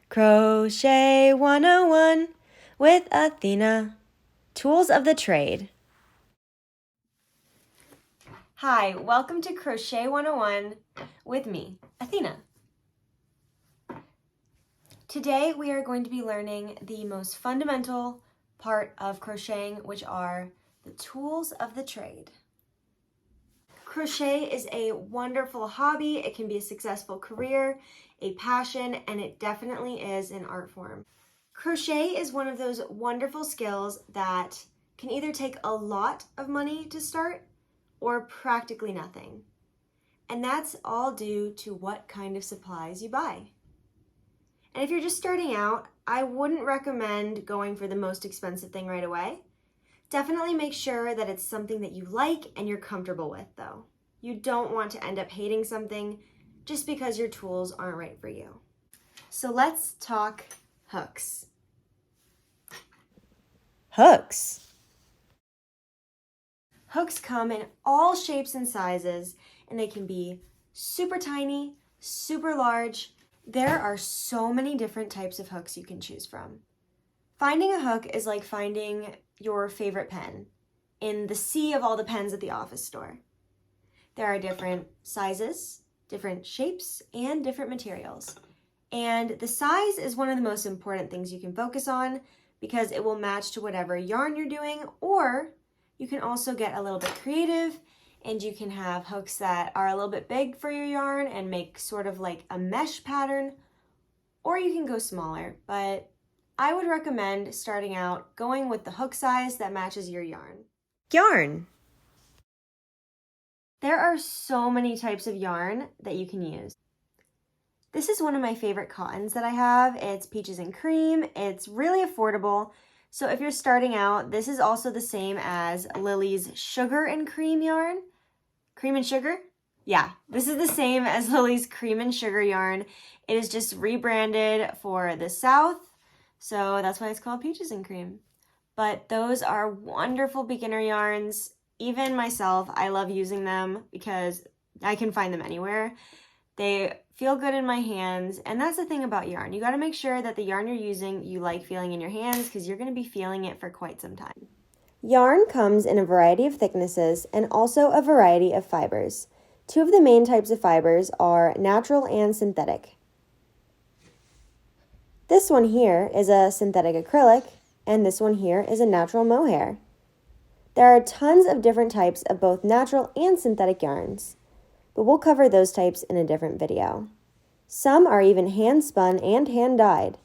Crochet 101 with Athena. Tools of the trade. Hi, welcome to Crochet 101 with me, Athena. Today we are going to be learning the most fundamental part of crocheting, which are the tools of the trade. Crochet is a wonderful hobby. It can be a successful career, a passion, and it definitely is an art form. Crochet is one of those wonderful skills that can either take a lot of money to start or practically nothing. And that's all due to what kind of supplies you buy. And if you're just starting out, I wouldn't recommend going for the most expensive thing right away. Definitely make sure that it's something that you like and you're comfortable with, though. You don't want to end up hating something just because your tools aren't right for you. So let's talk hooks. Hooks. Hooks come in all shapes and sizes, and they can be super tiny, super large. There are so many different types of hooks you can choose from. Finding a hook is like finding your favorite pen in the sea of all the pens at the office store. There are different sizes, different shapes, and different materials. And the size is one of the most important things you can focus on because it will match to whatever yarn you're doing, or you can also get a little bit creative and you can have hooks that are a little bit big for your yarn and make sort of like a mesh pattern, or you can go smaller, but I would recommend starting out going with the hook size that matches your yarn. Yarn. There are so many types of yarn that you can use. This is one of my favorite cottons that I have. It's Peaches and Cream. It's really affordable. So if you're starting out, this is also the same as Lily's Sugar and Cream yarn. Cream and Sugar? Yeah, this is the same as Lily's Cream and Sugar yarn. It is just rebranded for the South. So that's why it's called Peaches and Cream. But those are wonderful beginner yarns. Even myself, I love using them because I can find them anywhere. They feel good in my hands, and that's the thing about yarn. You got to make sure that the yarn you're using, you like feeling in your hands because you're going to be feeling it for quite some time. Yarn comes in a variety of thicknesses and also a variety of fibers. Two of the main types of fibers are natural and synthetic. This one here is a synthetic acrylic, and this one here is a natural mohair. There are tons of different types of both natural and synthetic yarns, but we'll cover those types in a different video. Some are even hand-spun and hand-dyed.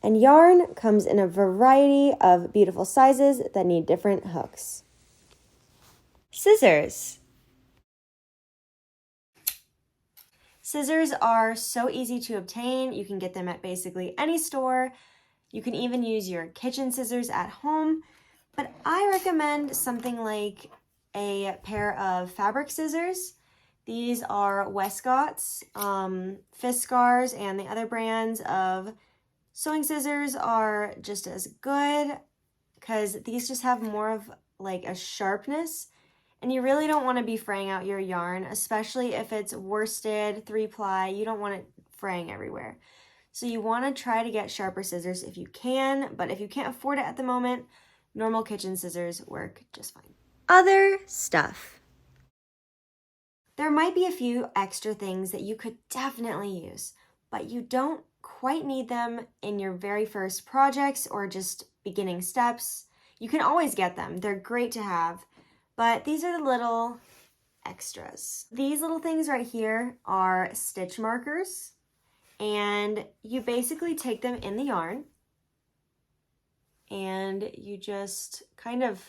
And yarn comes in a variety of beautiful sizes that need different hooks. Scissors. Scissors are so easy to obtain. You can get them at basically any store. You can even use your kitchen scissors at home, but I recommend something like a pair of fabric scissors. These are Westcott's, Fiskars, and the other brands of sewing scissors are just as good because these just have more of like a sharpness, and you really don't want to be fraying out your yarn, especially if it's worsted 3-ply. You don't want it fraying everywhere. So you want to try to get sharper scissors if you can, but if you can't afford it at the moment, normal kitchen scissors work just fine. Other stuff. There might be a few extra things that you could definitely use, but you don't quite need them in your very first projects or just beginning steps. You can always get them. They're great to have, but these are the little extras. These little things right here are stitch markers. And you basically take them in the yarn and you just kind of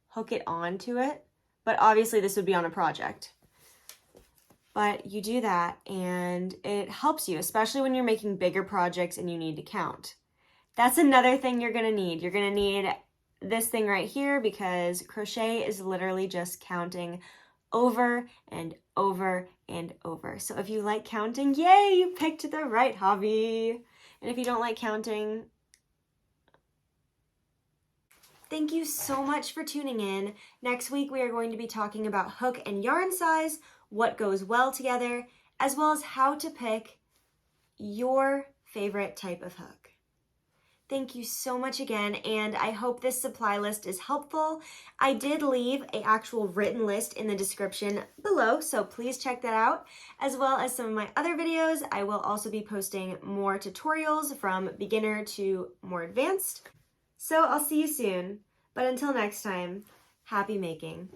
hook it onto it. But obviously this would be on a project. But you do that and it helps you, especially when you're making bigger projects and you need to count. That's another thing you're gonna need. You're gonna need this thing right here because crochet is literally just counting over and over and over. So if you like counting, yay, you picked the right hobby. And if you don't like counting, thank you so much for tuning in. Next week, we are going to be talking about hook and yarn size, what goes well together, as well as how to pick your favorite type of hook. Thank you so much again, and I hope this supply list is helpful. I did leave an actual written list in the description below, so please check that out, as well as some of my other videos. I will also be posting more tutorials from beginner to more advanced. So I'll see you soon, but until next time, happy making.